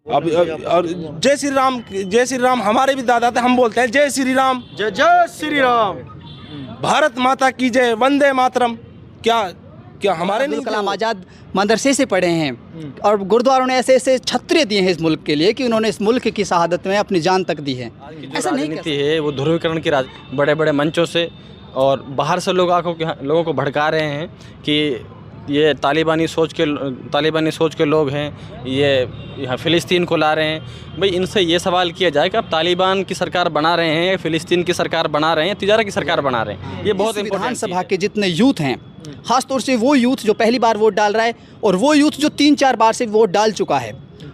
अब और जय श्री राम हमारे भी दादा थे, हम बोलते हैं जय श्री राम, जय जय श्री राम, भारत माता की जय, वंदे मातरम। क्या हमारे नहीं अब्दुल कलाम आज़ाद मदरसे से पढ़े हैं और गुरुद्वारों ने ऐसे ऐसे छत्रे दिए हैं इस मुल्क के लिए कि उन्होंने इस मुल्क की शहादत में अपनी जान तक दी है। ऐसा नहीं कर राजनीति है वो ध्रुवीकरण की बड़े बड़े मंचों से और बाहर से लोगों को भड़का रहे हैं कि ये तालिबानी सोच के लोग हैं, ये यहाँ फ़िलिस्तीन को ला रहे हैं। भाई इनसे ये सवाल किया जाए कि आप तालिबान की सरकार बना रहे हैं या फ़िलिस्तीन की सरकार बना रहे हैं, तिजारा की सरकार बना रहे हैं, ये बहुत विधानसभा के जितने यूथ हैं, खासतौर से वो यूथ जो पहली बार वोट डाल रहा है और वो यूथ जो 3-4 बार से वोट डाल चुका है,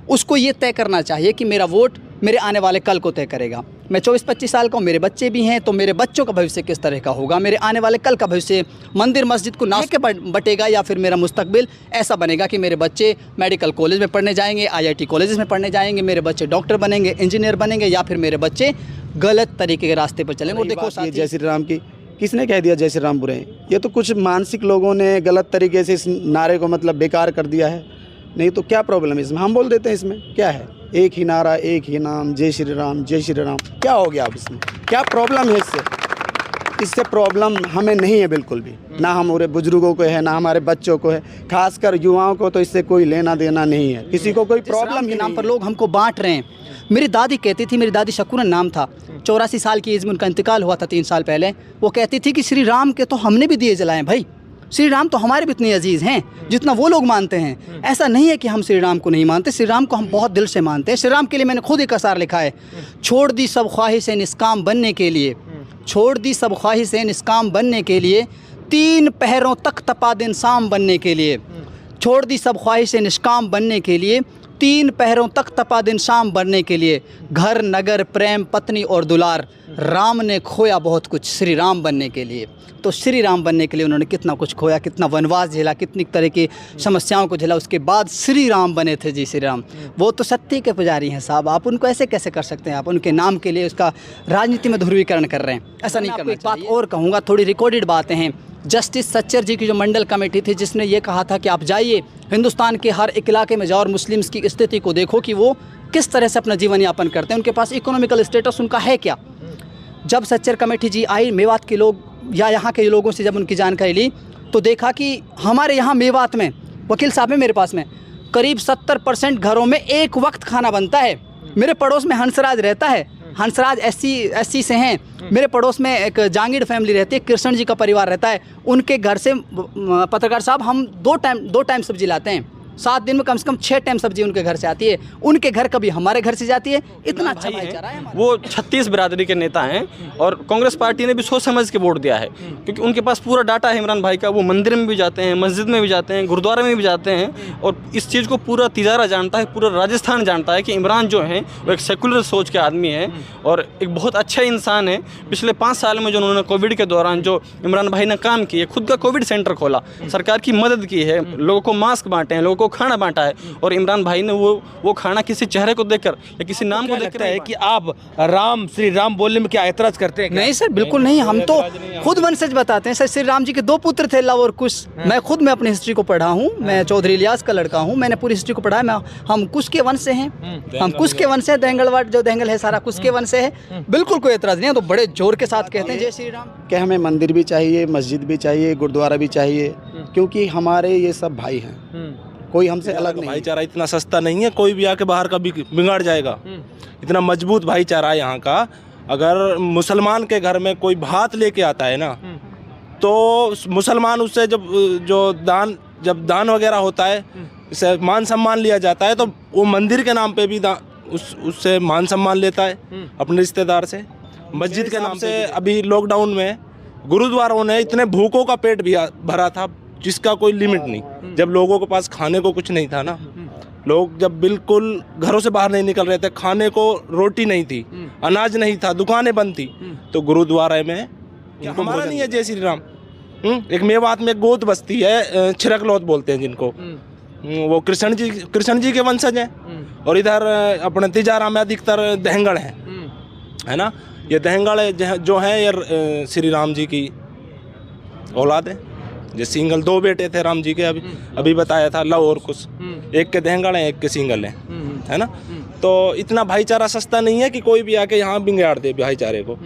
उसको ये तय करना चाहिए कि मेरा वोट मेरे आने वाले कल को तय करेगा। मैं 24-25 साल का हूँ, मेरे बच्चे भी हैं, तो मेरे बच्चों का भविष्य किस तरह का होगा, मेरे आने वाले कल का भविष्य मंदिर मस्जिद को ना के बटेगा या फिर मेरा मुस्तकबिल ऐसा बनेगा कि मेरे बच्चे मेडिकल कॉलेज में पढ़ने जाएंगे, IIT कॉलेज में पढ़ने जाएंगे, मेरे बच्चे डॉक्टर बनेंगे, इंजीनियर बनेंगे, या फिर मेरे बच्चे गलत तरीके के रास्ते पर चलेंगे। और देखो जय श्री राम की किसने कह दिया जय श्री राम बुरे हैं? ये तो कुछ मानसिक लोगों ने गलत तरीके से इस नारे को मतलब बेकार कर दिया है। नहीं तो क्या प्रॉब्लम है इसमें? हम बोल देते हैं इसमें क्या है, एक ही नारा एक ही नाम, जय श्री राम जय श्री राम। क्या हो गया अब इसमें? क्या प्रॉब्लम है इससे प्रॉब्लम हमें नहीं है बिल्कुल भी, ना हमारे बुजुर्गों को है ना हमारे बच्चों को है, खासकर युवाओं को तो इससे कोई लेना देना नहीं है, किसी को कोई प्रॉब्लम के नाम पर लोग हमको बांट रहे हैं। मेरी दादी कहती थी, मेरी दादी शकूरन नाम था, 84 साल की एज में उनका इंतकाल हुआ था 3 साल पहले। वो कहती थी कि श्री राम के तो हमने भी दिए जलाएं भाई, श्री राम तो हमारे भी इतने अजीज़ हैं जितना वो लोग मानते हैं। ऐसा नहीं है कि हम श्री राम को नहीं मानते, श्री राम को हम बहुत दिल से मानते हैं। श्री राम के लिए मैंने खुद एक असार लिखा है, छोड़ दी सब ख्वाहिशें निष्काम बनने के लिए, छोड़ दी सब ख्वाहिशें निष्काम बनने के लिए, 3 पहरों तक तपा दिन शाम बनने के लिए, छोड़ दी सब ख्वाहिशें निष्काम बनने के लिए, 3 पहरों तक तपा दिन शाम बनने के लिए, घर नगर प्रेम पत्नी और दुलार, राम ने खोया बहुत कुछ श्री राम बनने के लिए। तो श्री राम बनने के लिए उन्होंने कितना कुछ खोया, कितना वनवास झेला, कितनी तरह की समस्याओं को झेला, उसके बाद श्री राम बने थे जी श्री राम। वो तो सत्य के पुजारी हैं साहब, आप उनको ऐसे कैसे कर सकते हैं? आप उनके नाम के लिए उसका राजनीति में ध्रुवीकरण कर रहे हैं, ऐसा नहीं करना। एक बात और कहूँगा, थोड़ी रिकॉर्डेड बातें हैं। जस्टिस सच्चर जी की जो मंडल कमेटी थी जिसने ये कहा था कि आप जाइए हिंदुस्तान के हर एक इलाके में जाओ और मुस्लिम्स की स्थिति को देखो कि वो किस तरह से अपना जीवन यापन करते हैं, उनके पास इकोनॉमिकल स्टेटस उनका है क्या। जब सच्चर कमेटी जी आई, मेवात के लोग या यहाँ के लोगों से जब उनकी जानकारी ली तो देखा कि हमारे यहाँ मेवात में, वकील साहब है मेरे पास में, करीब 70% घरों में एक वक्त खाना बनता है। मेरे पड़ोस में हंसराज रहता है, हंसराज एससी से हैं। मेरे पड़ोस में एक जांगीड़ फैमिली रहती है, कृष्ण जी का परिवार रहता है, उनके घर से पत्रकार साहब हम 2 टाइम सब्जी लाते हैं, 7 दिन में कम से कम 6 टाइम सब्जी उनके घर से आती है, उनके घर कभी हमारे घर से जाती है। इतना अच्छा भाईचारा है। वो 36 बिरादरी के नेता हैं और कांग्रेस पार्टी ने भी सोच समझ के वोट दिया है क्योंकि उनके पास पूरा डाटा है इमरान भाई का। वो मंदिर में भी जाते हैं, मस्जिद में भी जाते हैं, गुरुद्वारे में भी जाते हैं और इस चीज़ को पूरा तिजारा जानता है, पूरा राजस्थान जानता है कि इमरान जो हैं वो एक सेकुलर सोच के आदमी है और एक बहुत अच्छा इंसान है। पिछले 5 साल में जो उन्होंने कोविड के दौरान जो इमरान भाई ने काम किए, खुद का कोविड सेंटर खोला, सरकार की मदद की है, लोगों को मास्क बांटे हैं, लोगों को खाना बांटा है और इमरान भाई ने वो खाना किसी चेहरे को देखकर या किसी नाम को देखकर है कि आप राम श्री राम बोलने में क्या ऐतराज करते हैं? नहीं सर, बिल्कुल नहीं। हम तो खुद वंशज बताते हैं सर। श्री राम जी के 2 पुत्र थे, लव और कुश। मैं खुद में अपनी हिस्ट्री को पढ़ा हूँ, मैं चौधरी इलियास का लड़का हूँ, मैंने पूरी हिस्ट्री को पढ़ा है। हम कुश के वंश से हैं, हम कुश के वंश से, देंगलवाड़ जो देंगल है सारा कुश के वंश से है। बिल्कुल कोई ऐतराज नहीं है। तो बड़े जोर के साथ कहते हैं जय श्री राम। क्या हमें मंदिर भी चाहिए, मस्जिद भी चाहिए, गुरुद्वारा भी चाहिए, क्योंकि हमारे ये सब भाई हैं, कोई हमसे अलग नहीं। भाईचारा इतना सस्ता नहीं है, कोई भी आके बाहर का बिगाड़ जाएगा। इतना मजबूत भाईचारा है यहाँ का। अगर मुसलमान के घर में कोई भात लेके आता है ना, तो मुसलमान उससे जब दान वगैरह होता है, इससे मान सम्मान लिया जाता है, तो वो मंदिर के नाम पे भी उससे मान सम्मान लेता है अपने रिश्तेदार से। मस्जिद के नाम से अभी लॉकडाउन में गुरुद्वारों ने इतने भूखों का पेट भी भरा था जिसका कोई लिमिट नहीं। जब लोगों के पास खाने को कुछ नहीं था ना, लोग जब बिल्कुल घरों से बाहर नहीं निकल रहे थे, खाने को रोटी नहीं थी, अनाज नहीं था, दुकानें बंद थी, तो गुरुद्वारे में हमारा नहीं है जय श्री राम। एक मेवात में गोद बस्ती है, छिरकलौत बोलते हैं जिनको, वो कृष्ण जी के वंशज हैं। और इधर अपने तिजारा में अधिकतर दहंगड़ हैं, है ना। ये दहंगड़ जो है ये श्री राम जी की औलाद है। जो सिंगल 2 बेटे थे राम जी के, अभी बताया था, लव और कुश। एक के दहंगड़ हैं, एक के सिंगल हैं। है ना। तो इतना भाईचारा सस्ता नहीं है कि कोई भी आके यहाँ बिगाड़ दे भाईचारे को।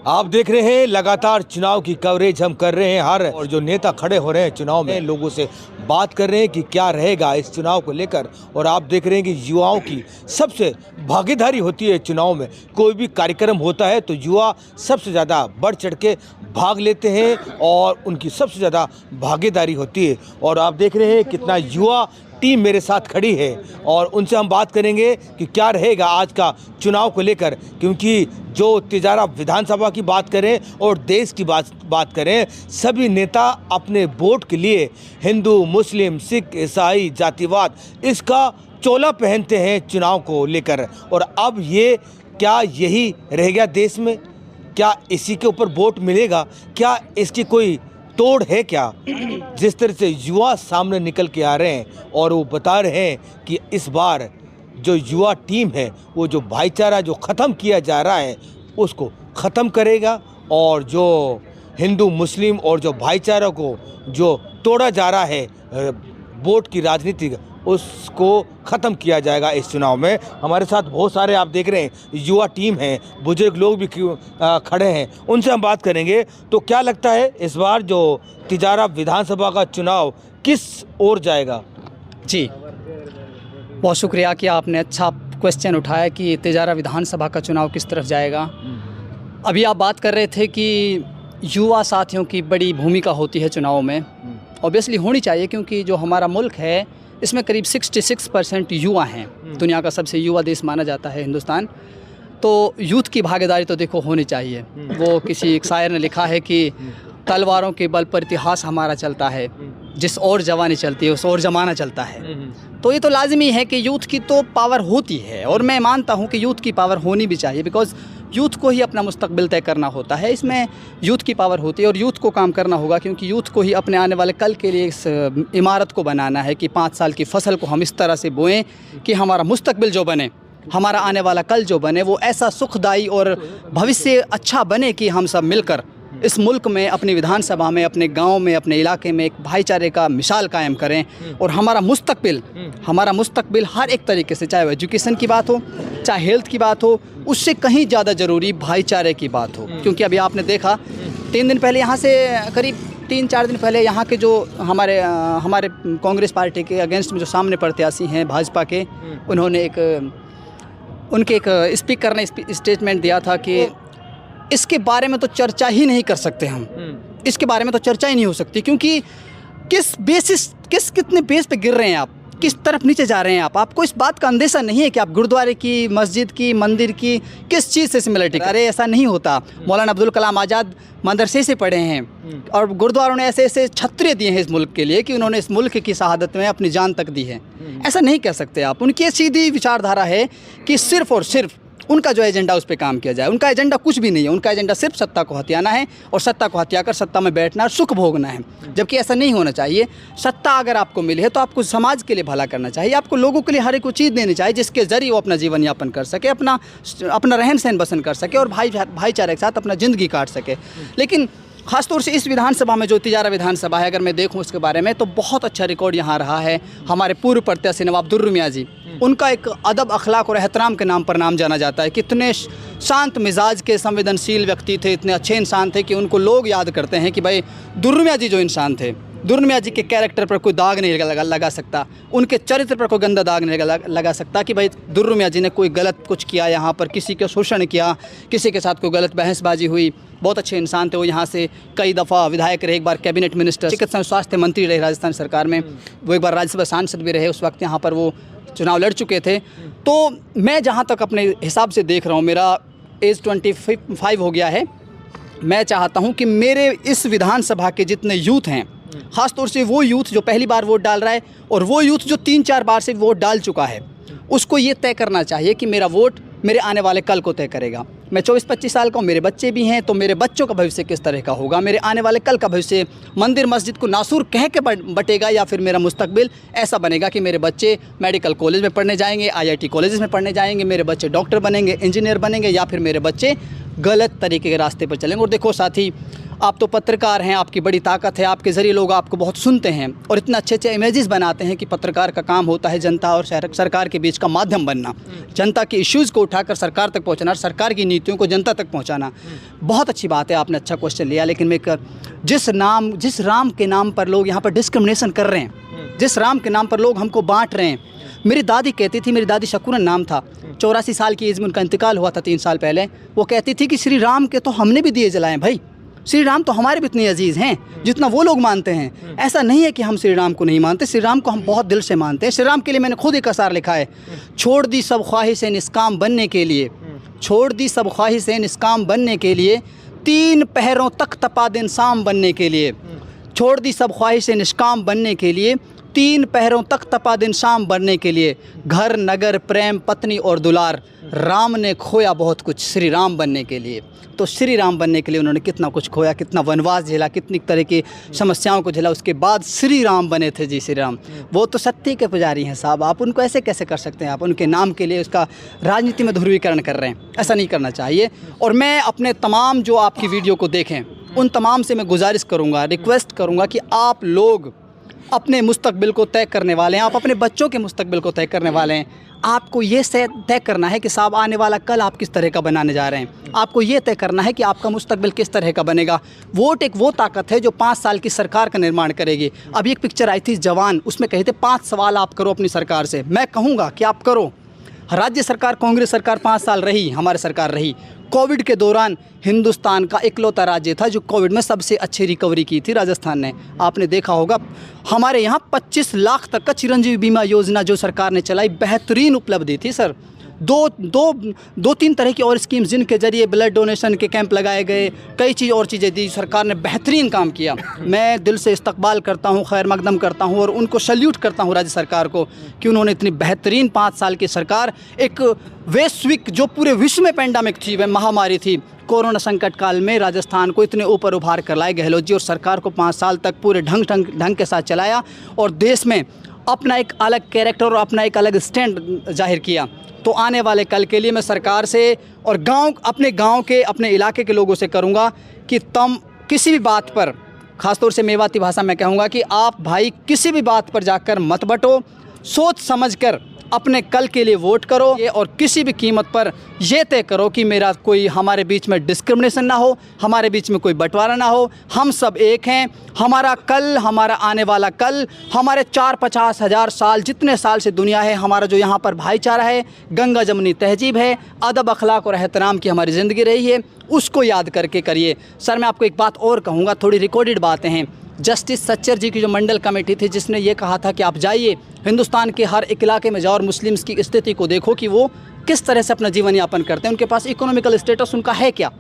आप देख रहे हैं लगातार चुनाव की कवरेज हम कर रहे हैं हर, और जो नेता खड़े हो रहे हैं चुनाव में, लोगों से बात कर रहे हैं कि क्या रहेगा इस चुनाव को लेकर। और आप देख रहे हैं कि युवाओं की सबसे भागीदारी होती है चुनाव में। कोई भी कार्यक्रम होता है तो युवा सबसे ज़्यादा बढ़ चढ़ के भाग लेते हैं और उनकी सबसे ज़्यादा भागीदारी होती है। और आप देख रहे हैं कितना युवा टीम मेरे साथ खड़ी है और उनसे हम बात करेंगे कि क्या रहेगा आज का चुनाव को लेकर। क्योंकि जो तिजारा विधानसभा की बात करें और देश की बात करें, सभी नेता अपने वोट के लिए हिंदू, मुस्लिम, सिख, ईसाई, जातिवाद इसका चोला पहनते हैं चुनाव को लेकर। और अब ये क्या यही रह गया देश में? क्या इसी के ऊपर वोट मिलेगा? क्या इसकी कोई तोड़ है क्या? जिस तरह से युवा सामने निकल के आ रहे हैं और वो बता रहे हैं कि इस बार जो युवा टीम है वो जो भाईचारा जो ख़त्म किया जा रहा है उसको ख़त्म करेगा, और जो हिंदू मुस्लिम और जो भाईचारा को जो तोड़ा जा रहा है वोट की राजनीति, उसको ख़त्म किया जाएगा इस चुनाव में। हमारे साथ बहुत सारे आप देख रहे हैं युवा टीम हैं, बुजुर्ग लोग भी खड़े हैं, उनसे हम बात करेंगे। तो क्या लगता है इस बार जो तिजारा विधानसभा का चुनाव किस ओर जाएगा? जी, बहुत शुक्रिया कि आपने अच्छा क्वेश्चन उठाया कि तिजारा विधानसभा का चुनाव किस तरफ जाएगा। अभी आप बात कर रहे थे कि युवा साथियों की बड़ी भूमिका होती है चुनाव में। ऑब्वियसली होनी चाहिए, क्योंकि जो हमारा मुल्क है इसमें करीब 66% युवा हैं। दुनिया का सबसे युवा देश माना जाता है हिंदुस्तान। तो यूथ की भागीदारी तो देखो होनी चाहिए। वो किसी एक शायर ने लिखा है कि तलवारों के बल पर इतिहास हमारा चलता है, जिस और जवानी चलती है उस और ज़माना चलता है। तो ये तो लाजमी है कि यूथ की तो पावर होती है, और मैं मानता हूँ कि यूथ की पावर होनी भी चाहिए, बिकॉज़ यूथ को ही अपना मुस्तकबिल तय करना होता है। इसमें यूथ की पावर होती है और यूथ को काम करना होगा, क्योंकि यूथ को ही अपने आने वाले कल के लिए इस इमारत को बनाना है कि 5 साल की फसल को हम इस तरह से बोएं कि हमारा मुस्तकबिल जो बने, हमारा आने वाला कल जो बने, वो ऐसा सुखदायी और भविष्य अच्छा बने कि हम सब मिलकर इस मुल्क में, अपनी विधानसभा में, अपने गांव में, अपने इलाके में एक भाईचारे का मिसाल कायम करें। और हमारा मुस्तकबिल हर एक तरीके से, चाहे वो एजुकेशन की बात हो, चाहे हेल्थ की बात हो, उससे कहीं ज़्यादा ज़रूरी भाईचारे की बात हो। क्योंकि अभी आपने देखा 3 दिन पहले यहाँ से, करीब 3-4 दिन पहले यहाँ के जो हमारे कांग्रेस पार्टी के अगेंस्ट में जो सामने प्रत्याशी हैं भाजपा के, उन्होंने उनके एक स्पीकर ने स्टेटमेंट दिया था कि इसके बारे में तो चर्चा ही नहीं कर सकते हम, इसके बारे में तो चर्चा ही नहीं हो सकती, क्योंकि कितने बेस पे गिर रहे हैं आप, किस तरफ नीचे जा रहे हैं आप। आपको इस बात का अंदेशा नहीं है कि आप गुरुद्वारे की, मस्जिद की, मंदिर की किस चीज़ से सिमिलरिटी। अरे ऐसा नहीं होता। मौलाना अब्दुल कलाम आज़ाद मदरसे से पढ़े हैं और गुरुद्वारों ने ऐसे ऐसे छत्रे दिए हैं इस मुल्क के लिए कि उन्होंने इस मुल्क की शहादत में अपनी जान तक दी है। ऐसा नहीं कह सकते आप। उनकी सीधी विचारधारा है कि सिर्फ़ और सिर्फ उनका जो एजेंडा उस पर काम किया जाए। उनका एजेंडा कुछ भी नहीं है। उनका एजेंडा सिर्फ सत्ता को हथियाना है और सत्ता को हथिया कर सत्ता में बैठना और सुख भोगना है, जबकि ऐसा नहीं होना चाहिए। सत्ता अगर आपको मिली है तो आपको समाज के लिए भला करना चाहिए, आपको लोगों के लिए हर एक को चीज़ देनी चाहिए जिसके ज़रिए वो अपना जीवन यापन कर सके, अपना रहन सहन बसन कर सके और भाईचारे के साथ अपना ज़िंदगी काट सके। लेकिन ख़ासतौर से इस विधानसभा में जो तिजारा विधानसभा है, अगर मैं देखूं उसके बारे में, तो बहुत अच्छा रिकॉर्ड यहाँ रहा है। हमारे पूर्व प्रत्याशी नवाब दुर्र मियाँ जी, उनका एक अदब, अखलाक और एहतराम के नाम पर नाम जाना जाता है। कितने शांत मिजाज के, संवेदनशील व्यक्ति थे, इतने अच्छे इंसान थे कि उनको लोग याद करते हैं कि भाई दुर्र मियाँ जी जो इंसान थे, दुर्र मियाँ जी के कैरेक्टर पर कोई दाग नहीं लगा सकता, उनके चरित्र पर कोई गंदा दाग नहीं लगा सकता कि भाई दुर्र मियाँ जी ने कोई गलत कुछ किया, यहाँ पर किसी का शोषण किया, किसी के साथ कोई गलत बहसबाजी हुई। बहुत अच्छे इंसान थे वो। यहाँ से कई दफ़ा विधायक रहे, एक बार कैबिनेट मिनिस्टर, चिकित्सा स्वास्थ्य मंत्री रहे राजस्थान सरकार में, वो एक बार राज्यसभा सांसद भी रहे। उस वक्त यहाँ पर वो चुनाव लड़ चुके थे। तो मैं जहाँ तक अपने हिसाब से देख रहा हूँ, मेरा एज 25 हो गया है। मैं चाहता हूँ कि मेरे इस विधानसभा के जितने यूथ हैं, ख़ास तौर से वो यूथ जो पहली बार वोट डाल रहा है और वो यूथ जो 3-4 बार से वोट डाल चुका है, उसको ये तय करना चाहिए कि मेरा वोट मेरे आने वाले कल को तय करेगा। मैं 24-25 साल का हूँ, मेरे बच्चे भी हैं, तो मेरे बच्चों का भविष्य किस तरह का होगा, मेरे आने वाले कल का भविष्य मंदिर मस्जिद को नासूर कह के बटेगा, या फिर मेरा मुस्तकबिल ऐसा बनेगा कि मेरे बच्चे मेडिकल कॉलेज में पढ़ने जाएंगे, IIT कॉलेज में पढ़ने जाएंगे, मेरे बच्चे डॉक्टर बनेंगे, इंजीनियर बनेंगे, या फिर मेरे बच्चे गलत तरीके के रास्ते पर चलेंगे। और देखो साथी, आप तो पत्रकार हैं, आपकी बड़ी ताकत है, आपके ज़रिए लोग आपको बहुत सुनते हैं और इतना अच्छे अच्छे इमेजेस बनाते हैं कि पत्रकार का काम होता है जनता और सरकार के बीच का माध्यम बनना, जनता के इश्यूज़ को उठाकर सरकार तक पहुंचाना, सरकार की नीतियों को जनता तक पहुंचाना। बहुत अच्छी बात है, आपने अच्छा क्वेश्चन लिया। लेकिन मैं जिस राम के नाम पर लोग यहाँ पर डिस्क्रिमिनेशन कर रहे हैं, जिस राम के नाम पर लोग हमको बांट रहे हैं। मेरी दादी कहती थी, मेरी दादी शकुरन नाम था, 84 साल की एज में उनका इंतकाल हुआ था 3 साल पहले। वो कहती थी कि श्री राम के तो हमने भी दिए जलाएं भाई, श्री राम तो हमारे भी इतने अजीज़ हैं जितना वो लोग मानते हैं। ऐसा नहीं है कि हम श्री राम को नहीं मानते, श्री राम को हम बहुत दिल से मानते हैं। श्री राम के लिए मैंने खुद एक असार लिखा है, छोड़ दी सब ख्वाहिशें निष्काम बनने के लिए, छोड़ दी सब ख्वाहिशें निष्काम बनने के लिए, 3 पहरों तक तपा दिन शाम बनने के लिए, छोड़ दी सब ख्वाहिशें निष्काम बनने के लिए, 3 पहरों तक तपा दिन शाम बनने के लिए, घर नगर प्रेम पत्नी और दुलार, राम ने खोया बहुत कुछ श्री राम बनने के लिए। तो श्री राम बनने के लिए उन्होंने कितना कुछ खोया, कितना वनवास झेला, कितनी तरह की समस्याओं को झेला, उसके बाद श्री राम बने थे जी। श्री राम वो तो सत्य के पुजारी हैं साहब, आप उनको ऐसे कैसे कर सकते हैं? आप उनके नाम के लिए उसका राजनीति में ध्रुवीकरण कर रहे हैं, ऐसा नहीं करना चाहिए। और मैं अपने तमाम जो आपकी वीडियो को देखें उन तमाम से मैं गुजारिश करूँगा, रिक्वेस्ट करूँगा कि आप लोग अपने मुस्तकबिल को तय करने वाले हैं, आप अपने बच्चों के मुस्तकबिल को तय करने वाले हैं। आपको ये तय करना है कि साहब आने वाला कल आप किस तरह का बनाने जा रहे हैं। आपको ये तय करना है कि आपका मुस्तकबिल किस तरह का बनेगा। वोट एक वो ताकत है जो 5 साल की सरकार का निर्माण करेगी। अभी एक पिक्चर आई थी जवान, उसमें कहे थे 5 सवाल आप करो अपनी सरकार से। मैं कहूँगा कि आप करो। राज्य सरकार कांग्रेस सरकार 5 साल रही, हमारी सरकार रही। कोविड के दौरान हिंदुस्तान का इकलौता राज्य था जो कोविड में सबसे अच्छी रिकवरी की थी, राजस्थान ने। आपने देखा होगा हमारे यहाँ 25 लाख तक का चिरंजीवी बीमा योजना जो सरकार ने चलाई, बेहतरीन उपलब्धि थी सर। 2-3 तरह की और स्कीम्स जिनके जरिए ब्लड डोनेशन के कैंप लगाए गए, कई चीज़ और चीज़ें दी, सरकार ने बेहतरीन काम किया। मैं दिल से इस्तकबाल करता हूँ, खैर मकदम करता हूँ और उनको सल्यूट करता हूँ राज्य सरकार को कि उन्होंने इतनी बेहतरीन 5 साल की सरकार, एक वैश्विक जो पूरे विश्व में पेंडेमिक थी, वह महामारी थी, कोरोना संकट काल में राजस्थान को इतने ऊपर उभार कर लाए गहलोत जी और सरकार को 5 साल तक पूरे ढंग के साथ चलाया और देश में अपना एक अलग कैरेक्टर और अपना एक अलग स्टैंड जाहिर किया। तो आने वाले कल के लिए मैं सरकार से और अपने गांव के, अपने इलाके के लोगों से करूंगा कि तुम किसी भी बात पर, ख़ासतौर से मेवाती भाषा में कहूँगा कि आप भाई किसी भी बात पर जाकर मत बटो, सोच समझकर अपने कल के लिए वोट करो और किसी भी कीमत पर यह तय करो कि मेरा कोई, हमारे बीच में डिस्क्रिमिनेशन ना हो, हमारे बीच में कोई बंटवारा ना हो, हम सब एक हैं। हमारा कल, हमारा आने वाला कल, हमारे 4-50 हज़ार साल जितने साल से दुनिया है, हमारा जो यहाँ पर भाईचारा है, गंगा जमनी तहजीब है, अदब अखलाक और एहतराम की हमारी ज़िंदगी रही है, उसको याद करके करिए। सर मैं आपको एक बात और कहूँगा, थोड़ी रिकॉर्डेड बातें हैं। जस्टिस सच्चर जी की जो मंडल कमेटी थी जिसने ये कहा था कि आप जाइए हिंदुस्तान के हर एक इलाके में जाओ और मुस्लिम्स की स्थिति को देखो कि वो किस तरह से अपना जीवन यापन करते हैं, उनके पास इकोनॉमिकल स्टेटस उनका है क्या।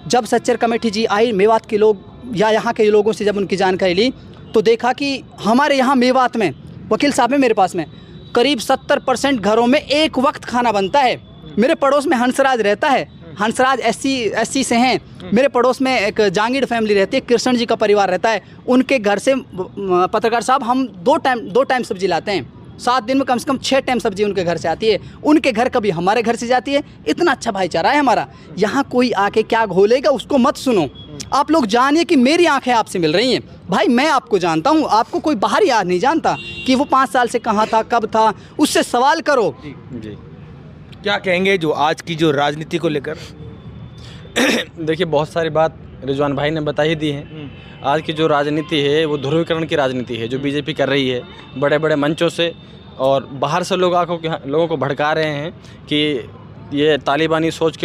जब सच्चर कमेटी जी आई, मेवात के लोग या यहाँ के लोगों से जब उनकी जानकारी ली तो देखा कि हमारे यहाँ मेवात में, वकील साहब है मेरे पास में, करीब 70% घरों में एक वक्त खाना बनता है। मेरे पड़ोस में हंसराज रहता है, हंसराज एससी से हैं। मेरे पड़ोस में एक जांगीड़ फैमिली रहती है, कृष्ण जी का परिवार रहता है। उनके घर से पत्रकार साहब हम 2 टाइम सब्जी लाते हैं, 7 दिन में कम से कम 6 टाइम सब्जी उनके घर से आती है। उनके घर कभी हमारे घर से जाती है। इतना अच्छा भाईचारा है हमारा। यहाँ कोई आके क्या घोलेगा उसको मत सुनो, आप लोग जानिए कि मेरी आंखें आपसे मिल रही हैं। भाई मैं आपको जानता हूँ, आपको कोई बाहरी याद नहीं जानता कि वो 5 साल से कहाँ था, कब था, उससे सवाल करो। जी क्या कहेंगे जो आज की जो राजनीति को लेकर? देखिए बहुत सारी बात रिजवान भाई ने बता ही दी है। आज की जो राजनीति है वो ध्रुवीकरण की राजनीति है जो बीजेपी कर रही है, बड़े बड़े मंचों से और बाहर से लोगों को भड़का रहे हैं कि ये तालिबानी सोच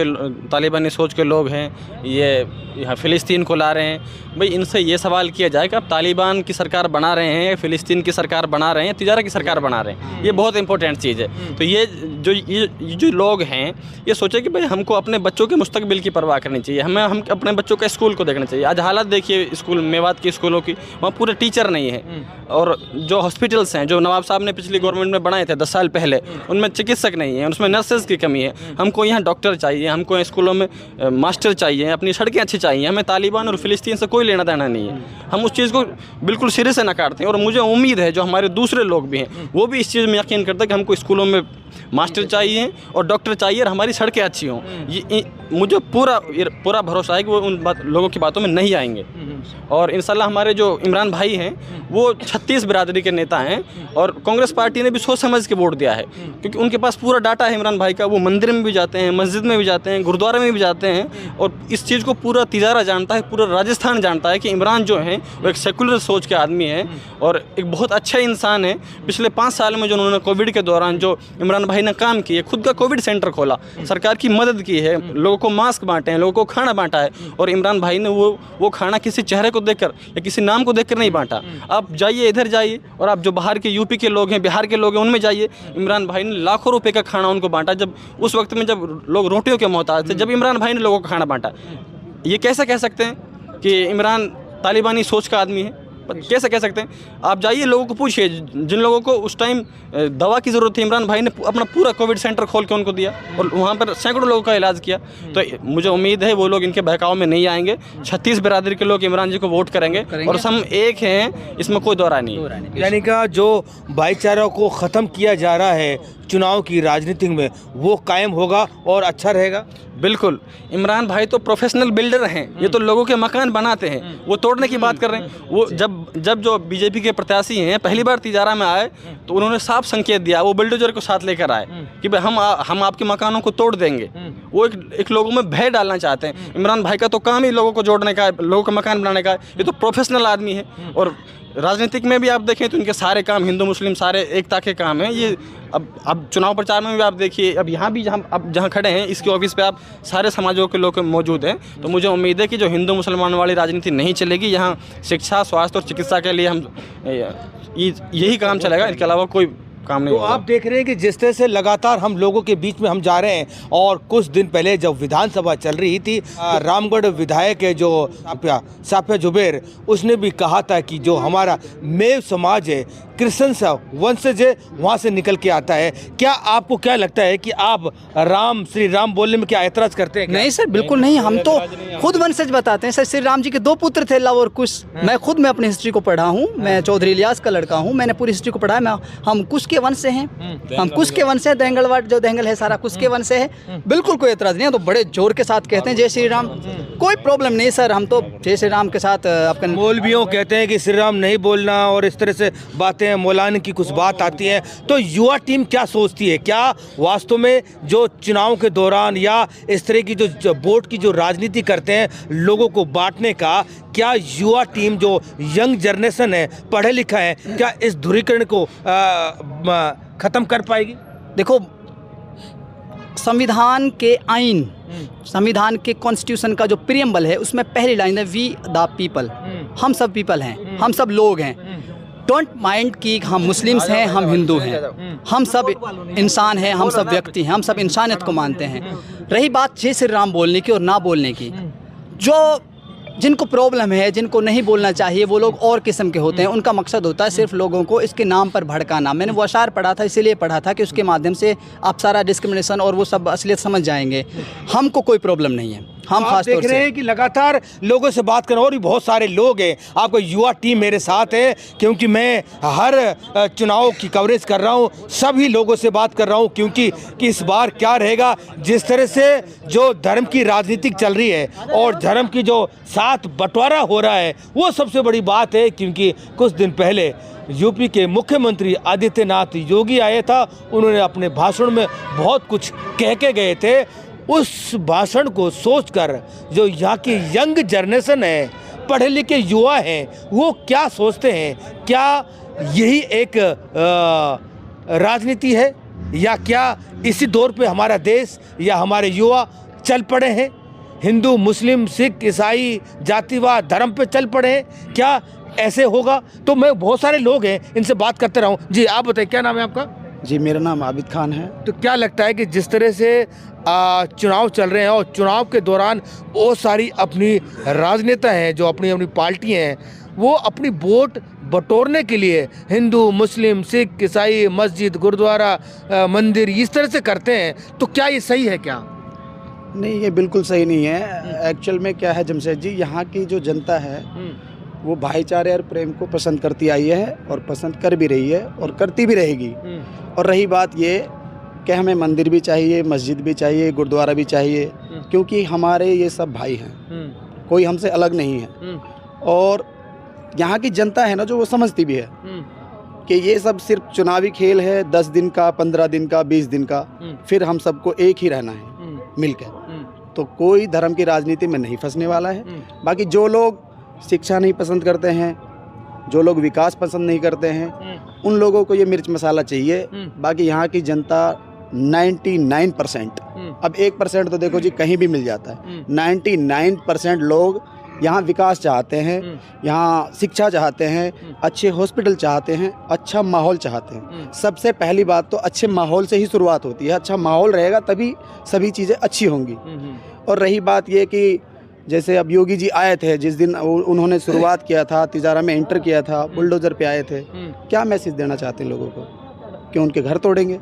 के लोग हैं, ये यहाँ फ़िलिस्तीन को ला रहे हैं। भाई इनसे ये सवाल किया जाए कि आप तालिबान की सरकार बना रहे हैं, फ़िलिस्तीन की सरकार बना रहे हैं, तिजारा की सरकार बना रहे हैं, ये बहुत इंपॉर्टेंट चीज़ है। तो ये जो लोग हैं ये सोचे कि भाई हमको अपने बच्चों के मुस्तकबिल की परवाह करनी चाहिए, हम अपने बच्चों के स्कूल को देखना चाहिए। आज हालत देखिए स्कूल, मेवात के स्कूलों की, वहाँ पूरे टीचर नहीं है। और जो हॉस्पिटल्स हैं जो नवाब साहब ने पिछली गवर्नमेंट में बनाए थे 10 साल पहले, उनमें चिकित्सक नहीं है, उसमें नर्सेज की कमी है। हमको यहाँ डॉक्टर चाहिए, हमको स्कूलों में मास्टर चाहिए, अपनी सड़कें अच्छी चाहिए। हमें तालिबान और फ़िलिस्तीन से कोई लेना देना नहीं है। हम उस चीज़ को बिल्कुल सिरे से नकारते हैं और मुझे उम्मीद है जो हमारे दूसरे लोग भी हैं वो भी इस चीज़ में यकीन करते हैं कि हमको स्कूलों में मास्टर चाहिए और डॉक्टर चाहिए और हमारी सड़कें अच्छी हों। ये मुझे पूरा भरोसा है कि वो लोगों की बातों में नहीं आएंगे। और इंशाल्लाह हमारे जो इमरान भाई हैं वो 36 बिरादरी के नेता हैं और कांग्रेस पार्टी ने भी सोच समझ के वोट दिया है, क्योंकि उनके पास पूरा डाटा है इमरान भाई का। वो मंदिर में भी जाते हैं, मस्जिद में भी जाते हैं, गुरुद्वारे में भी जाते हैं और इस चीज़ को पूरा तिजारा जानता है, पूरा राजस्थान जानता है कि इमरान जो हैं वो एक सेकुलर सोच के आदमी हैं और एक बहुत अच्छा इंसान है। पिछले 5 साल में जो उन्होंने कोविड के दौरान जो इमरान भाई ने काम किए, खुद का कोविड सेंटर खोला, सरकार की मदद की है, लोगों को मास्क बांटे हैं, लोगों को खाना बांटा है और इमरान भाई ने वो खाना किसी चेहरे को देखकर या किसी नाम को देखकर नहीं बांटा। आप जाइए, इधर जाइए और आप जो बाहर के यूपी के लोग हैं, बिहार के लोग हैं, उनमें जाइए। इमरान भाई ने लाखों रुपए का खाना उनको बांटा, जब उस वक्त में जब लोग रोटियों के मोहताज थे, जब इमरान भाई ने लोगों को खाना बांटा। ये कैसे कह सकते हैं कि इमरान तालिबानी सोच का आदमी है? कैसे कह सकते हैं? आप जाइए, लोगों को पूछिए, जिन लोगों को उस टाइम दवा की ज़रूरत थी, इमरान भाई ने अपना पूरा कोविड सेंटर खोल के उनको दिया और वहाँ पर सैकड़ों लोगों का इलाज किया। तो मुझे उम्मीद है वो लोग इनके बहकाव में नहीं आएंगे। 36 बिरादरी के लोग इमरान जी को वोट करेंगे और हम एक हैं, इसमें कोई दो राय नहीं है। यानी कि जो भाईचारा को ख़त्म किया जा रहा है चुनाव की राजनीति में, वो कायम होगा और अच्छा रहेगा। बिल्कुल, इमरान भाई तो प्रोफेशनल बिल्डर हैं, ये तो लोगों के मकान बनाते हैं, वो तोड़ने की बात कर रहे हैं। वो जब जो बीजेपी के प्रत्याशी हैं पहली बार तिजारा में आए तो उन्होंने साफ संकेत दिया, वो बुलडोजर को साथ लेकर आए कि भाई हम आपके मकानों को तोड़ देंगे। वो एक लोगों में भय डालना चाहते हैं। इमरान भाई का तो काम ही लोगों को जोड़ने का है, लोगों का मकान बनाने का है। ये तो प्रोफेशनल आदमी है और राजनीतिक में भी आप देखें तो इनके सारे काम हिंदू मुस्लिम सारे एकता के काम हैं। ये अब चुनाव प्रचार में भी आप देखिए, अब यहाँ भी जहाँ खड़े हैं इसके ऑफिस पे आप सारे समाजों के लोग मौजूद हैं। तो मुझे उम्मीद है कि जो हिंदू मुसलमान वाली राजनीति नहीं चलेगी, यहाँ शिक्षा, स्वास्थ्य और चिकित्सा के लिए हम यही काम चलेगा, इसके अलावा कोई काम नहीं तो होगा। आप देख रहे हैं कि जिस तरह से लगातार हम लोगों के बीच में हम जा रहे हैं और कुछ दिन पहले जब विधानसभा चल रही थी, रामगढ़ विधायक है जो साफिया जुबैर, उसने भी कहा था कि जो हमारा मेव समाज है, कृष्ण वंशज है, वहाँ से निकल के आता है। क्या आपको क्या लगता है कि आप श्री राम बोलने में क्या ऐतराज़ करते हैं? नहीं सर, बिल्कुल नहीं। हम तो खुद वंशज बताते हैं सर। श्री राम जी के 2 पुत्र थे, लव और कुश। मैं खुद में अपनी हिस्ट्री को पढ़ा हूँ, मैं चौधरी इलियास का लड़का हूँ, मैंने पूरी हिस्ट्री को पढ़ा है। हम कुश के वंश से हैं, हम कुश के वंश से, देंगलवाड़ जो देंगल है सारा कुश के वंश से है। बिल्कुल कोई ऐतराज़ नहीं है। तो बड़े जोर के साथ कहते हैं जय श्री राम, कोई प्रॉब्लम नहीं सर। हम तो जय श्री राम के साथ आपके मौलवियों कहते हैं कि श्री राम नहीं बोलना और इस तरह से बातें, मौलाना की कुछ बात आती है। तो युवा टीम क्या सोचती है? क्या वास्तव में जो चुनाव के दौरान या इस तरह की जो वोट की जो राजनीति करते हैं लोगों को बांटने का, क्या युवा टीम जो यंग जनरेशन है, पढ़े लिखा है, क्या इस ध्रुवीकरण को ख़त्म कर पाएगी? देखो, संविधान के आइन, संविधान के कॉन्स्टिट्यूशन का जो प्रियम्बल है उसमें पहली लाइन है, वी द पीपल, हम सब पीपल हैं, हम सब लोग हैं। डोंट माइंड कि हम मुस्लिम्स हैं, हम हिंदू हैं, हम सब इंसान हैं, हम सब व्यक्ति हैं, हम सब इंसानियत को मानते हैं। रही बात जय श्री राम बोलने की और ना बोलने की, जो जिनको प्रॉब्लम है, जिनको नहीं बोलना चाहिए, वो लोग और किस्म के होते हैं। उनका मकसद होता है सिर्फ लोगों को इसके नाम पर भड़काना। मैंने वो अशार पढ़ा था, इसीलिए पढ़ा था कि उसके माध्यम से आप सारा डिस्क्रिमिनेशन और वो सब असलियत समझ जाएंगे। हमको कोई प्रॉब्लम नहीं है। हम आप खास देख तौर रहे से हैं कि लगातार लोगों से बात कर रहे हैं और भी बहुत सारे लोग हैं। आपका युवा टीम मेरे साथ है, क्योंकि मैं हर चुनाव की कवरेज कर रहा हूं, सभी लोगों से बात कर रहा हूं, क्योंकि कि इस बार क्या रहेगा। जिस तरह से जो धर्म की राजनीति चल रही है और धर्म की जो साथ बंटवारा हो रहा है, वो सबसे बड़ी बात है। क्योंकि कुछ दिन पहले यूपी के मुख्यमंत्री आदित्यनाथ योगी आए था, उन्होंने अपने भाषण में बहुत कुछ कह के गए थे। उस भाषण को सोचकर जो यहाँ की यंग जनरेशन है, पढ़े लिखे युवा हैं, वो क्या सोचते हैं? क्या यही एक राजनीति है या क्या इसी दौर पे हमारा देश या हमारे युवा चल पड़े हैं? हिंदू, मुस्लिम, सिख, ईसाई, जातिवाद, धर्म पे चल पड़े हैं? क्या ऐसे होगा? तो मैं बहुत सारे लोग हैं, इनसे बात करते रहूँ। जी आप बताइए, क्या नाम है आपका? जी मेरा नाम आबिद खान है। तो क्या लगता है कि जिस तरह से चुनाव चल रहे हैं और चुनाव के दौरान बहुत सारी अपनी राजनेता हैं, जो अपनी अपनी पार्टी हैं, वो अपनी वोट बटोरने के लिए हिंदू, मुस्लिम, सिख, ईसाई, मस्जिद, गुरुद्वारा, मंदिर इस तरह से करते हैं, तो क्या ये सही है क्या? नहीं, ये बिल्कुल सही नहीं है। एक्चुअल में क्या है जमशेद जी, यहाँ की जो जनता है वो भाईचारे और प्रेम को पसंद करती आई है और पसंद कर भी रही है और करती भी रहेगी। और रही बात ये कि हमें मंदिर भी चाहिए, मस्जिद भी चाहिए, गुरुद्वारा भी चाहिए, क्योंकि हमारे ये सब भाई हैं, कोई हमसे अलग नहीं है। और यहाँ की जनता है ना जो, वो समझती भी है कि ये सब सिर्फ चुनावी खेल है, 10 दिन का, 15 दिन का, 20 दिन का, फिर हम सबको एक ही रहना है मिलकर। तो कोई धर्म की राजनीति में नहीं फंसने वाला है। बाकी जो लोग शिक्षा नहीं पसंद करते हैं, जो लोग विकास पसंद नहीं करते हैं, उन लोगों को ये मिर्च मसाला चाहिए। बाकी यहाँ की जनता 99%, अब 1% तो देखो जी कहीं भी मिल जाता है, 99% लोग यहाँ विकास चाहते हैं, यहाँ शिक्षा चाहते हैं, अच्छे हॉस्पिटल चाहते हैं, अच्छा माहौल चाहते हैं। सबसे पहली बात तो अच्छे माहौल से ही शुरुआत होती है। अच्छा माहौल रहेगा तभी सभी चीज़ें अच्छी होंगी। और रही बात ये कि जैसे अब योगी जी आए थे, जिस दिन उन्होंने शुरुआत किया था, तिजारा में एंटर किया था, बुलडोज़र पे आए थे, क्या मैसेज देना चाहते हैं लोगों को कि उनके घर तोड़ेंगे?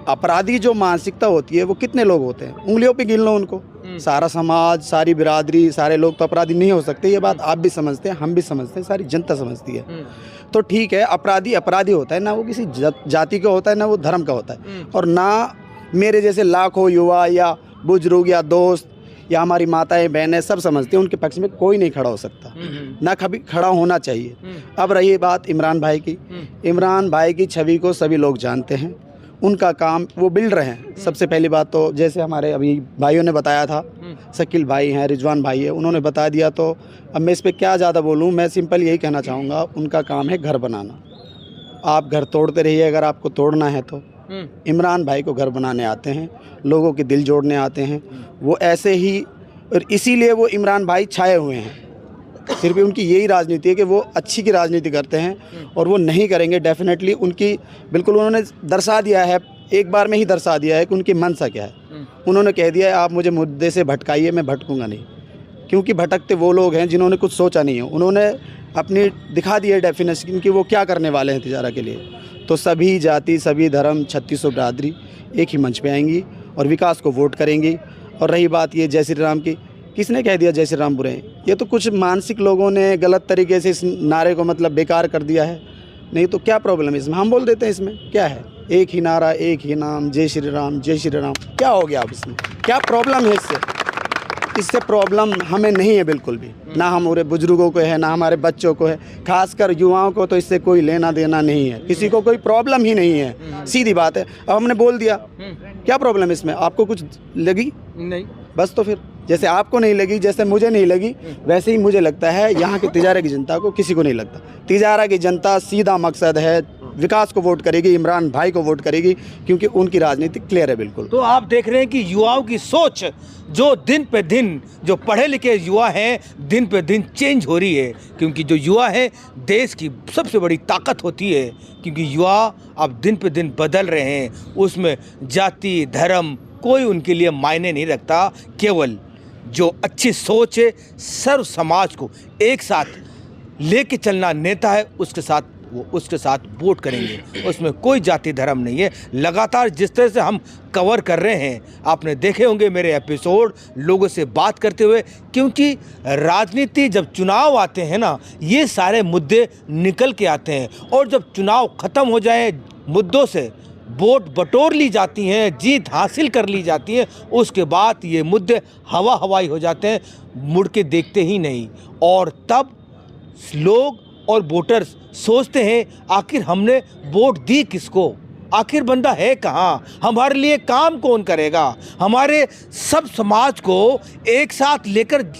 अपराधी जो मानसिकता होती है वो कितने लोग होते हैं, उंगलियों पे गिन लो उनको। सारा समाज, सारी बिरादरी, सारे लोग तो अपराधी नहीं हो सकते, ये बात आप भी समझते हैं, हम भी समझते हैं, सारी जनता समझती है। तो ठीक है, अपराधी अपराधी होता है ना, वो किसी जाति का होता है ना वो धर्म का होता है। और ना मेरे जैसे लाखों युवा या बुजुर्ग या दोस्त या हमारी माताएं बहनें सब समझते हैं उनके पक्ष में कोई नहीं खड़ा हो सकता, ना कभी खड़ा होना चाहिए। अब रही बात इमरान भाई की, इमरान भाई की छवि को सभी लोग जानते हैं, उनका काम वो बिल्ड रहे हैं। सबसे पहली बात तो जैसे हमारे अभी भाइयों ने बताया था, शकील भाई हैं, रिजवान भाई है, उन्होंने बता दिया, तो अब मैं इस पर क्या ज़्यादा बोलूँ। मैं सिंपल यही कहना चाहूँगा, उनका काम है घर बनाना। आप घर तोड़ते रहिए अगर आपको तोड़ना है तो। इमरान भाई को घर बनाने आते हैं, लोगों के दिल जोड़ने आते हैं, वो ऐसे ही, और इसीलिए वो इमरान भाई छाए हुए हैं। सिर्फ उनकी यही राजनीति है कि वो अच्छी की राजनीति करते हैं और वो नहीं करेंगे डेफिनेटली। उनकी बिल्कुल उन्होंने दर्शा दिया है, एक बार में ही दर्शा दिया है कि उनकी मंशा क्या है। उन्होंने कह दिया है आप मुझे मुद्दे से भटकाइए, मैं भटकूंगा नहीं, क्योंकि भटकते वो लोग हैं जिन्होंने कुछ सोचा नहीं है। उन्होंने अपनी दिखा दी है डेफिनेशन कि वो क्या करने वाले हैं तिजारा के लिए। तो सभी जाति, सभी धर्म, 3600 बिरादरी एक ही मंच पे आएंगी और विकास को वोट करेंगी। और रही बात ये जय श्री राम की, किसने कह दिया जय श्री राम बुरे हैं? ये तो कुछ मानसिक लोगों ने गलत तरीके से इस नारे को मतलब बेकार कर दिया है। नहीं तो क्या प्रॉब्लम है इसमें, हम बोल देते हैं इसमें क्या है, एक ही नारा, एक ही नाम, जय श्री राम, जय श्री राम। क्या हो गया अब इसमें, क्या प्रॉब्लम है इससे? इससे प्रॉब्लम हमें नहीं है बिल्कुल भी, ना हमारे बुजुर्गों को है, ना हमारे बच्चों को है, खासकर युवाओं को तो इससे कोई लेना देना नहीं है, किसी को कोई प्रॉब्लम ही नहीं है। सीधी बात है। अब हमने बोल दिया, क्या प्रॉब्लम है इसमें? आपको कुछ लगी नहीं, बस तो फिर जैसे आपको नहीं लगी, जैसे मुझे नहीं लगी, वैसे ही मुझे लगता है यहाँ की तिजारा की जनता को किसी को नहीं लगता। तिजारा की जनता सीधा मकसद है, विकास को वोट करेगी, इमरान भाई को वोट करेगी, क्योंकि उनकी राजनीति क्लियर है बिल्कुल। तो आप देख रहे हैं कि युवाओं की सोच जो दिन पे दिन, जो पढ़े लिखे युवा हैं, दिन पे दिन चेंज हो रही है, क्योंकि जो युवा है देश की सबसे बड़ी ताकत होती है, क्योंकि युवा अब दिन पे दिन बदल रहे हैं। उसमें जाति, धर्म कोई उनके लिए मायने नहीं रखता, केवल जो अच्छी सोच है, सर्व समाज को एक साथ लेके चलना नेता है, उसके साथ वोट करेंगे। उसमें कोई जाति धर्म नहीं है। लगातार जिस तरह से हम कवर कर रहे हैं, आपने देखे होंगे मेरे एपिसोड लोगों से बात करते हुए, क्योंकि राजनीति जब चुनाव आते हैं ना, ये सारे मुद्दे निकल के आते हैं, और जब चुनाव ख़त्म हो जाए, मुद्दों से वोट बटोर ली जाती हैं, जीत हासिल कर ली जाती है, उसके बाद ये मुद्दे हवाई हो जाते हैं, मुड़ के देखते ही नहीं। और तब लोग और वोटर्स सोचते हैं आखिर हमने वोट दी किसको, आखिर बंदा है कहाँ, हमारे लिए काम कौन करेगा, हमारे सब समाज को एक साथ लेकर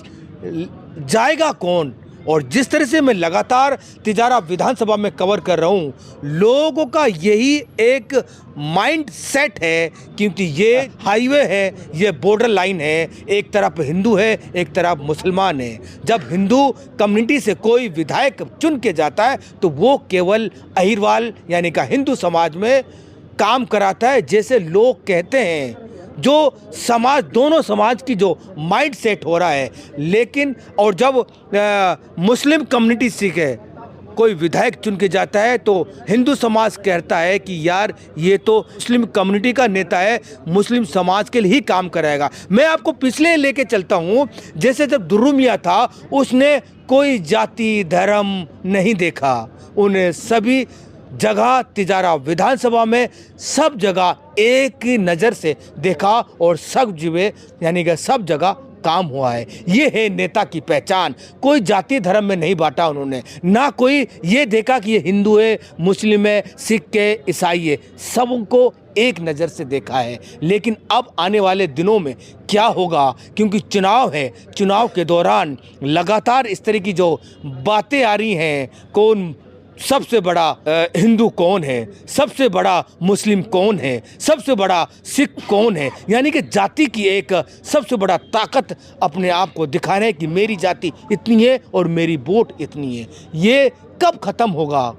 जाएगा कौन। और जिस तरह से मैं लगातार तिजारा विधानसभा में कवर कर रहा हूँ, लोगों का यही एक माइंड सेट है, क्योंकि ये हाईवे है, ये बॉर्डर लाइन है, एक तरफ हिंदू है, एक तरफ मुसलमान है। जब हिंदू कम्युनिटी से कोई विधायक चुन के जाता है तो वो केवल अहिरवाल यानी कि हिंदू समाज में काम कराता है, जैसे लोग कहते हैं। जो समाज, दोनों समाज की जो माइंड सेट हो रहा है। लेकिन और जब मुस्लिम कम्युनिटी सीखे कोई विधायक चुन के जाता है तो हिंदू समाज कहता है कि यार ये तो मुस्लिम कम्युनिटी का नेता है, मुस्लिम समाज के लिए ही काम कराएगा। मैं आपको पिछले लेके चलता हूँ, जैसे जब दुर्रू मियां था उसने कोई जाति धर्म नहीं देखा, उन्हें सभी जगह तिजारा विधानसभा में सब जगह एक ही नज़र से देखा और सब जिवे यानी कि सब जगह काम हुआ है। ये है नेता की पहचान। कोई जाति धर्म में नहीं बांटा उन्होंने, ना कोई ये देखा कि ये हिंदू है, मुस्लिम है, सिख है, ईसाई है, सबको एक नज़र से देखा है। लेकिन अब आने वाले दिनों में क्या होगा, क्योंकि चुनाव है, चुनाव के दौरान लगातार इस तरह की जो बातें आ रही हैं, कौन सबसे बड़ा हिंदू कौन है, सबसे बड़ा मुस्लिम कौन है, सबसे बड़ा सिख कौन है, यानी कि जाति की एक सबसे बड़ा ताकत अपने आप को दिखाने कि मेरी जाति इतनी है और मेरी वोट इतनी है। ये कब ख़त्म होगा,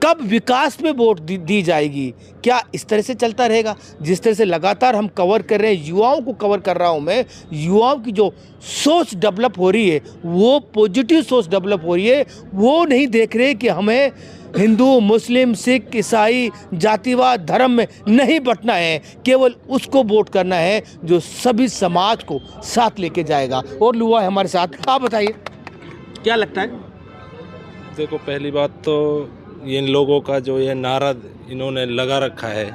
कब विकास में वोट दी जाएगी? क्या इस तरह से चलता रहेगा? जिस तरह से लगातार हम कवर कर रहे हैं, युवाओं को कवर कर रहा हूं मैं, युवाओं की जो सोच डेवलप हो रही है वो पॉजिटिव सोच डेवलप हो रही है। वो नहीं देख रहे कि हमें हिंदू, मुस्लिम, सिख, ईसाई, जातिवाद, धर्म में नहीं बंटना है, केवल उसको वोट करना है जो सभी समाज को साथ लेके जाएगा। और युवा है हमारे साथ, आप बताइए क्या लगता है? देखो, पहली बात तो ये इन लोगों का जो ये नारा इन्होंने लगा रखा है,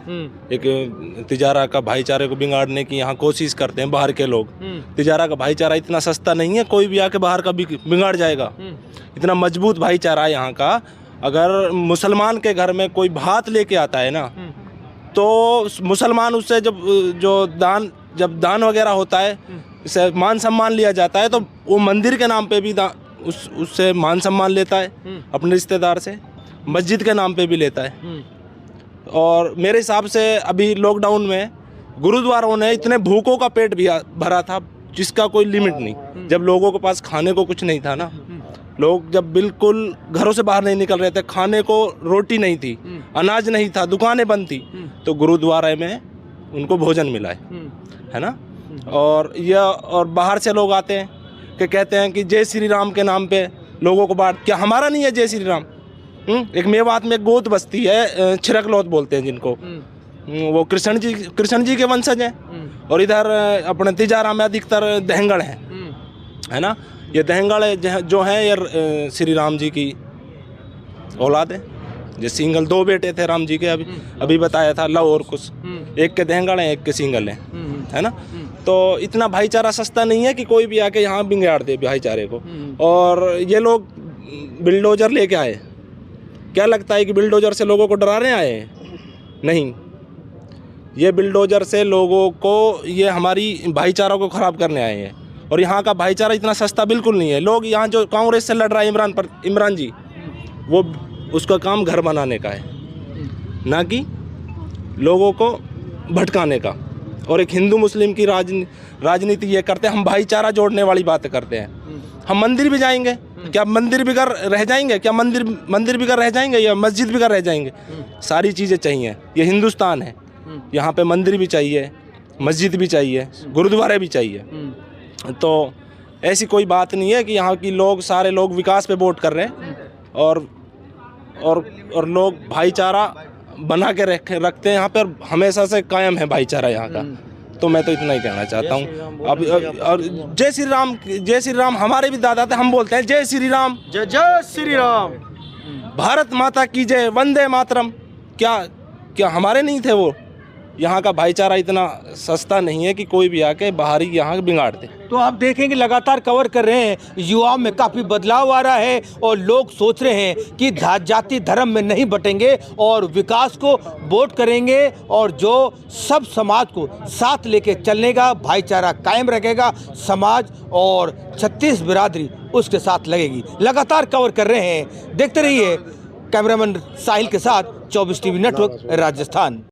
एक तिजारा का भाईचारे को बिगाड़ने की यहाँ कोशिश करते हैं बाहर के लोग। तिजारा का भाईचारा इतना सस्ता नहीं है, कोई भी आके बाहर का बिगाड़ जाएगा। इतना मजबूत भाईचारा है यहाँ का। अगर मुसलमान के घर में कोई भात लेके आता है ना, तो मुसलमान उससे जब दान वगैरह होता है, इससे मान सम्मान लिया जाता है, तो वो मंदिर के नाम पे भी उससे मान सम्मान लेता है अपने रिश्तेदार से, मस्जिद के नाम पे भी लेता है। और मेरे हिसाब से अभी लॉकडाउन में गुरुद्वारों ने इतने भूखों का पेट भी भरा था जिसका कोई लिमिट नहीं। जब लोगों के पास खाने को कुछ नहीं था ना, लोग जब बिल्कुल घरों से बाहर नहीं निकल रहे थे, खाने को रोटी नहीं थी, अनाज नहीं था, दुकानें बंद थी, तो गुरुद्वारे में उनको भोजन मिला है ना। और बाहर से लोग आते हैं कि कहते हैं कि जय श्री राम के नाम पे लोगों को बांट। क्या हमारा नहीं है जय श्री राम? एक मेवात में एक गोत बस्ती है, छिरकलौत बोलते हैं जिनको, वो कृष्ण जी के वंशज हैं। और इधर अपने तिजारा में अधिकतर दहंगड़ हैं, है ना। ये दहंगड़ जो हैं ये श्री राम जी की औलाद है। जो सिंगल 2 बेटे थे राम जी के, अभी बताया था, लव और कुश, एक के दहंगड़ हैं, एक के सिंगल हैं, है ना। तो इतना भाईचारा सस्ता नहीं है कि कोई भी आके यहाँ बिगाड़ दे भाईचारे को। और ये लोग बिल्डोजर लेके आए, क्या लगता है कि बिल्डोजर से लोगों को डराने आए हैं? नहीं, ये बिल्डोजर से लोगों को, ये हमारी भाईचारा को ख़राब करने आए हैं। और यहाँ का भाईचारा इतना सस्ता बिल्कुल नहीं है। लोग यहाँ जो कांग्रेस से लड़ रहा है इमरान जी, वो उसका काम घर बनाने का है, ना कि लोगों को भटकाने का। और एक हिंदू मुस्लिम की राजनीति ये करते हैं, हम भाईचारा जोड़ने वाली बातें करते हैं। हम मंदिर भी जाएंगे, क्या मंदिर बिगड़ रह जाएंगे? क्या मंदिर बिगड़ रह जाएंगे या मस्जिद बिगड़ रह जाएंगे? सारी चीज़ें चाहिए। ये हिंदुस्तान है, यहाँ पे मंदिर भी चाहिए, मस्जिद भी चाहिए, गुरुद्वारे भी चाहिए। तो ऐसी कोई बात नहीं है कि यहाँ की सारे लोग विकास पे वोट कर रहे हैं और लोग भाईचारा बना के रखते हैं यहाँ पर, हमेशा से कायम है भाईचारा यहाँ का। तो मैं तो इतना ही कहना चाहता हूँ। अब और जय श्री राम हमारे भी दादा थे, हम बोलते हैं जय श्री राम, जय श्री राम, भारत माता की जय, वंदे मातरम। क्या हमारे नहीं थे वो? यहाँ का भाईचारा इतना सस्ता नहीं है कि कोई भी आके बाहरी यहाँ बिगाड़ दे। तो आप देखेंगे लगातार कवर कर रहे हैं, युवाओं में काफ़ी बदलाव आ रहा है और लोग सोच रहे हैं कि जाति धर्म में नहीं बटेंगे और विकास को वोट करेंगे और जो सब समाज को साथ लेके चलने का भाईचारा कायम रखेगा समाज और 36 बिरादरी उसके साथ लगेगी। लगातार कवर कर रहे हैं, देखते रहिए। कैमरामैन साहिल के साथ 24 टीवी नेटवर्क, राजस्थान।